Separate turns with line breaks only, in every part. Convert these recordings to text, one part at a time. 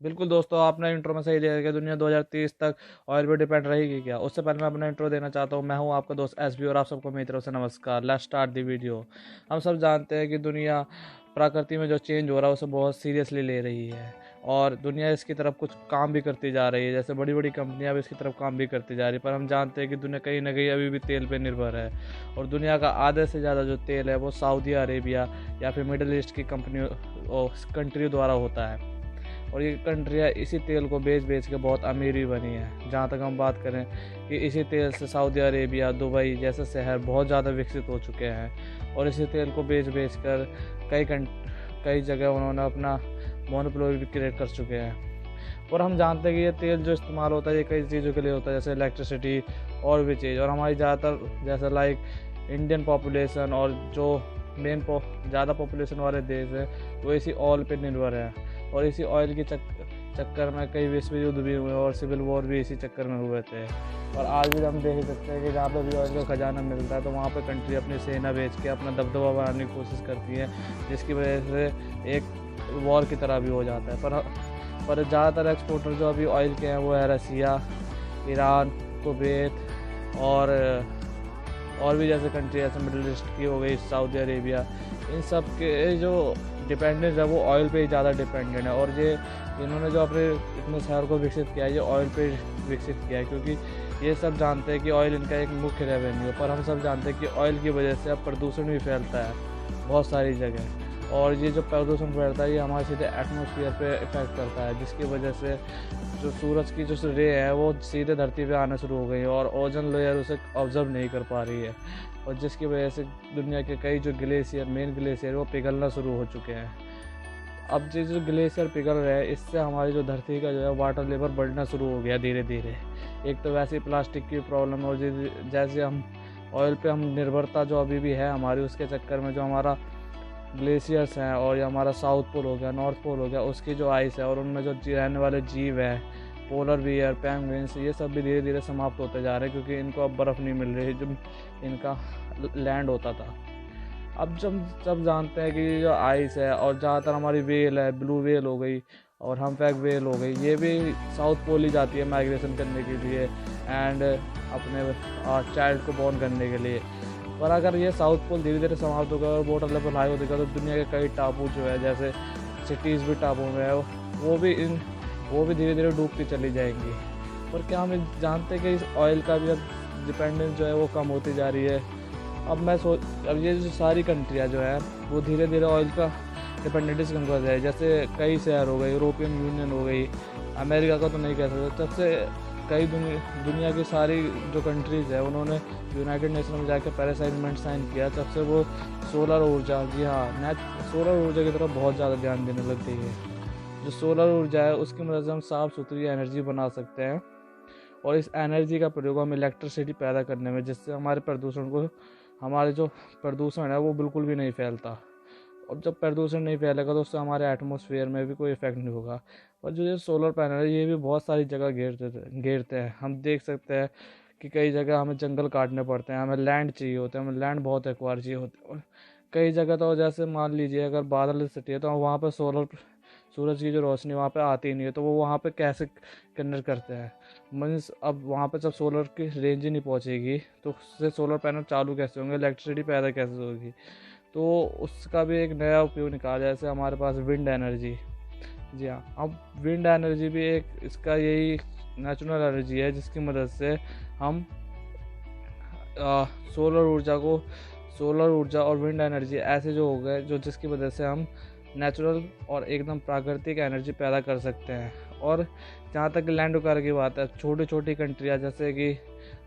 बिल्कुल दोस्तों, आपने इंट्रो में सही दिया कि दुनिया 2030 तक ऑयल पे डिपेंड रहेगी क्या। उससे पहले मैं अपना इंट्रो देना चाहता हूँ। मैं हूँ आपका दोस्त एसबी और आप सबको मेरी तरफ से नमस्कार। Let's start the video. हम सब जानते हैं कि दुनिया प्रकृति में जो चेंज हो रहा है उसे बहुत सीरियसली ले रही है और दुनिया इसकी तरफ कुछ काम भी करती जा रही है। जैसे बड़ी बड़ी कंपनियां भी इसकी तरफ काम भी करती जा रही है, पर हम जानते हैं कि दुनिया कहीं ना कहीं अभी भी तेल पे निर्भर है और दुनिया का आधे से ज़्यादा जो तेल है वो सऊदी अरेबिया या फिर मिडिल ईस्ट की कंट्री द्वारा होता है। और ये कंट्रियाँ इसी तेल को बेच बेच के बहुत अमीर भी बनी है। जहाँ तक हम बात करें कि इसी तेल से सऊदी अरेबिया, दुबई जैसे शहर बहुत ज़्यादा विकसित हो चुके हैं और इसी तेल को बेच बेच कर कई जगह उन्होंने अपना मोनोपोली भी क्रिएट कर चुके हैं। और हम जानते हैं कि ये तेल जो इस्तेमाल होता है ये कई चीज़ों के लिए होता है, जैसे इलेक्ट्रिसिटी और भी चीज़। और हमारी ज़्यादातर जैसे लाइक इंडियन पॉपुलेशन और जो ज़्यादा पॉपुलेशन वाले देश हैं वो इसी ऑयल पे निर्भर है और इसी ऑयल के चक्कर में कई विश्व युद्ध भी हुए और सिविल वॉर भी इसी चक्कर में हुए थे। और आज भी हम देख सकते हैं कि जहाँ पर भी ऑयल का खजाना मिलता है तो वहाँ पर कंट्री अपनी सेना भेज के अपना दबदबा बनाने की कोशिश करती है, जिसकी वजह से एक वॉर की तरह भी हो जाता है। पर ज़्यादातर एक्सपोर्टर जो अभी ऑयल के हैं वो है रसिया, ईरान, कुवैत और भी जैसे कंट्री जैसे मिडिल ईस्ट की हो गई, सऊदी अरेबिया। इन सब के जो डिपेंडेंस है वो ऑयल पे ही ज़्यादा डिपेंडेंट है और ये इन्होंने जो अपने इतने शहर को विकसित किया है ये ऑयल पे विकसित किया है, क्योंकि ये सब जानते हैं कि ऑयल इनका एक मुख्य रेवेन्यू है। पर हम सब जानते हैं कि ऑयल की वजह से अब प्रदूषण भी फैलता है बहुत सारी जगह और ये जो प्रदूषण फैलता है ये हमारे सीधे एटमॉस्फेयर पे इफेक्ट करता है, जिसकी वजह से जो सूरज की जो रे है वो सीधे धरती पे आना शुरू हो गई है और ओजोन लेयर उसे ऑब्जर्व नहीं कर पा रही है और जिसकी वजह से दुनिया के कई जो मेन ग्लेशियर वो पिघलना शुरू हो चुके हैं। अब जो ग्लेशियर पिघल रहे हैं इससे हमारी जो धरती का जो है वाटर लेवल बढ़ना शुरू हो गया धीरे धीरे। एक तो वैसे ही प्लास्टिक की प्रॉब्लम और जैसे हम ऑयल पे हम निर्भरता जो अभी भी है हमारी, उसके चक्कर में जो हमारा ग्लेशियर्स हैं और ये हमारा साउथ पोल हो गया, नॉर्थ पोल हो गया, उसकी जो आइस है और उनमें जो रहने वाले जीव हैं, पोलर बियर, पेंगुइन्स, ये सब भी धीरे धीरे समाप्त होते जा रहे हैं क्योंकि इनको अब बर्फ़ नहीं मिल रही जो इनका लैंड होता था। अब जब जानते हैं कि जो आइस है और ज़्यादातर हमारी वेल है, ब्लू वेल हो गई और हम्पबैक वेल हो गई, ये भी साउथ पोल ही जाती है माइग्रेशन करने के लिए एंड अपने चाइल्ड को बॉर्न करने के लिए। पर अगर ये साउथ पोल धीरे धीरे समाप्त होगा और वाटर लेवल हाई होगा तो दुनिया के कई टापू जो है जैसे सिटीज़ भी टापू में है वो भी धीरे धीरे डूबती चली जाएंगी। और क्या हम जानते हैं कि इस ऑयल का भी अब डिपेंडेंस जो है वो कम होती जा रही है। अब ये जो सारी कंट्रियाँ जो है वो धीरे धीरे ऑयल का डिपेंडेंस कम कर रही है। जैसे कई शहर हो गए, यूरोपियन यूनियन हो गई, अमेरिका का तो नहीं कह सकते, तब से कई दुनिया की सारी जो कंट्रीज़ है उन्होंने यूनाइटेड नेशन में जाकर पेरिस एग्रीमेंट साइन किया। तब से वो सोलर ऊर्जा, जी हाँ, सोलर ऊर्जा की तरफ बहुत ज़्यादा ध्यान देने लग गई है। जो सोलर ऊर्जा है उसकी मदद से हम साफ़ सुथरी एनर्जी बना सकते हैं और इस एनर्जी का प्रयोग हम इलेक्ट्रिसिटी पैदा करने में, जिससे हमारे जो प्रदूषण है वो बिल्कुल भी नहीं फैलता। और जब प्रदूषण नहीं फैलेगा तो उससे हमारे एटमॉस्फेयर में भी कोई इफेक्ट नहीं होगा। और जो ये सोलर पैनल है ये भी बहुत सारी जगह घेरते हैं। हम देख सकते हैं कि कई जगह हमें जंगल काटने पड़ते हैं, हमें लैंड चाहिए होते हैं, हमें लैंड बहुत एक्वायर चाहिए होते हैं। और कई जगह तो जैसे मान लीजिए अगर बादल सटी है तो वहाँ पर सूरज की जो रोशनी वहाँ पे आती नहीं है तो वो वहाँ पे कैसे कंडक्ट करते हैं। मीन्स अब वहाँ पे जब सोलर की रेंज ही नहीं पहुँचेगी तो उससे सोलर पैनल चालू कैसे होंगे, इलेक्ट्रिसिटी पैदा कैसे होगी। तो उसका भी एक नया उपयोग निकाला, जैसे हमारे पास विंड एनर्जी। जी हाँ, अब विंड एनर्जी भी एक इसका यही नेचुरल एनर्जी है जिसकी मदद से हम सोलर ऊर्जा और विंड एनर्जी ऐसे जो हो गए जो जिसकी वजह से हम नेचुरल और एकदम प्राकृतिक एनर्जी पैदा कर सकते हैं। और जहाँ तक लैंड वगैरह की बात है, छोटी छोटी कंट्रियाँ जैसे कि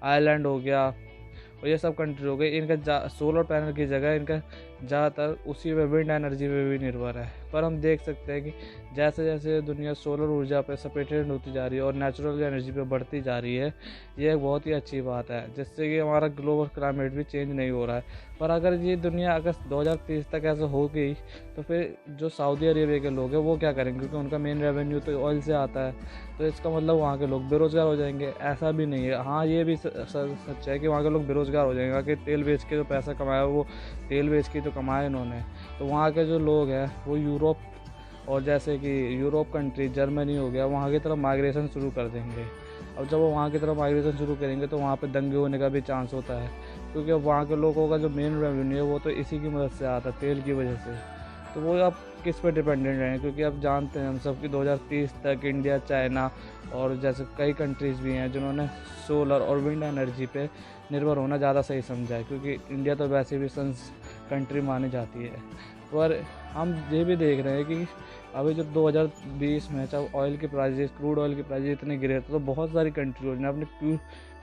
आयरलैंड हो गया और ये सब कंट्री हो गई, इनका सोलर पैनल की जगह इनका ज़्यादातर उसी पे विंड एनर्जी पे भी निर्भर है। पर हम देख सकते हैं कि जैसे जैसे दुनिया सोलर ऊर्जा पे सपरेटेड होती जा रही है और नेचुरल एनर्जी पे बढ़ती जा रही है, ये एक बहुत ही अच्छी बात है जिससे कि हमारा ग्लोबल क्लाइमेट भी चेंज नहीं हो रहा है। पर अगर ये दुनिया अगर 2030 तक ऐसा हो गई तो फिर जो सऊदी अरेबिया के लोग हैं वो क्या करेंगे, क्योंकि उनका मेन रेवेन्यू तो ऑयल से आता है। तो इसका मतलब वहाँ के लोग बेरोज़गार हो जाएंगे, ऐसा भी नहीं है। हाँ, ये भी सच है कि वहाँ के लोग बेरोज़गार हो जाएंगे कि तेल बेच के जो पैसा कमाया वो तेल बेच के तो कमाया इन्होंने। तो वहाँ के जो लोग हैं वो यूरोप और जैसे कि यूरोप कंट्री जर्मनी हो गया, वहाँ की तरफ माइग्रेशन शुरू कर देंगे। अब जब वो वहाँ की तरफ माइग्रेशन शुरू करेंगे तो वहाँ पे दंगे होने का भी चांस होता है, क्योंकि अब वहाँ के लोगों का जो मेन रेवेन्यू है वो तो इसी की मदद से आता है, तेल की वजह से। तो वो अब किस पे डिपेंडेंट रहें, क्योंकि अब जानते हैं हम सब कि 2030 तक इंडिया, चाइना और जैसे कई कंट्रीज़ भी हैं जिन्होंने सोलर और विंड एनर्जी पे निर्भर होना ज़्यादा सही समझा है, क्योंकि इंडिया तो वैसे भी सन्स कंट्री मानी जाती है। पर हम ये भी देख रहे हैं कि अभी जब 2020 में जब ऑयल के प्राइजेस, क्रूड ऑयल के प्राइजेस इतने गिरे थे, तो बहुत सारी कंट्रीज ने अपने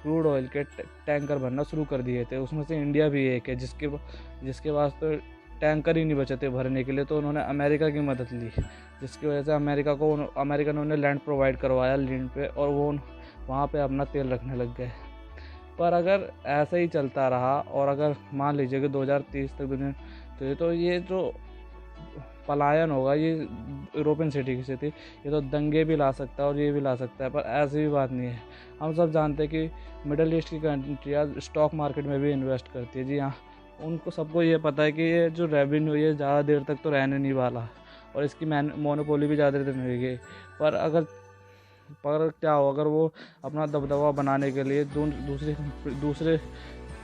क्रूड ऑयल के टैंकर भरना शुरू कर दिए थे। उसमें से इंडिया भी एक है जिसके पास तो टैंकर ही नहीं बचे थे भरने के लिए। तो उन्होंने अमेरिका की मदद ली, जिसकी वजह से अमेरिका ने उन्हें लैंड प्रोवाइड करवाया लीन पे, और वो वहाँ पे अपना तेल रखने लग गए। पर अगर ऐसा ही चलता रहा और अगर मान लीजिए कि 2030 तक दुनिया, तो ये जो पलायन होगा ये यूरोपियन सिटी से थी, ये तो दंगे भी ला सकता है और ये भी ला सकता है। पर ऐसी भी बात नहीं है। हम सब जानते हैं कि मिडल ईस्ट की कंट्रियाँ स्टॉक मार्केट में भी इन्वेस्ट करती है। जी हाँ, उनको सबको ये पता है कि ये जो रेवेन्यू ये ज़्यादा देर तक तो रहने नहीं वाला, और इसकी मोनोपोली भी ज़्यादा देर नहीं रहेगी। पर क्या हो, अगर वो अपना दबदबा बनाने के लिए दूसरे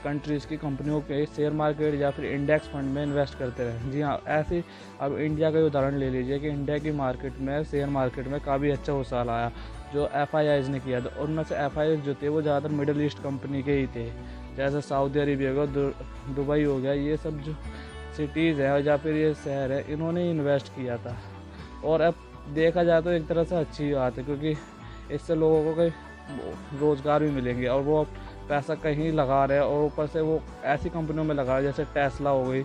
कंट्रीज़ की कंपनियों के शेयर मार्केट या फिर इंडेक्स फंड में इन्वेस्ट करते रहे। जी हाँ, ऐसे अब इंडिया का उदाहरण ले लीजिए कि इंडिया की मार्केट में, शेयर मार्केट में काफ़ी अच्छा उछाल आया जो FIIs ने किया। तो उनमें से FIIs जो थे वो ज़्यादातर मिडिल ईस्ट कंपनी के ही थे, जैसे सऊदी अरेबिया हो गया, दुबई हो गया। ये सब जो सिटीज़ हैं या फिर ये शहर है, इन्होंने इन्वेस्ट किया था। और अब देखा जाए तो एक तरह से अच्छी बात है, क्योंकि इससे लोगों को कई रोज़गार भी मिलेंगे और वो पैसा कहीं लगा रहे हैं, और ऊपर से वो ऐसी कंपनियों में लगा रहे हैं जैसे टेस्ला हो गई,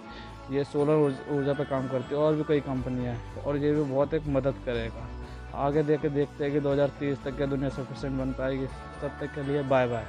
ये सोलर ऊर्जा पे काम करती है, और भी कई कंपनियां हैं। और ये भी बहुत एक मदद करेगा। आगे देखते हैं कि 2030 तक क्या दुनिया सफिशिएंट बन पाएगी। तब तक के लिए बाय बाय।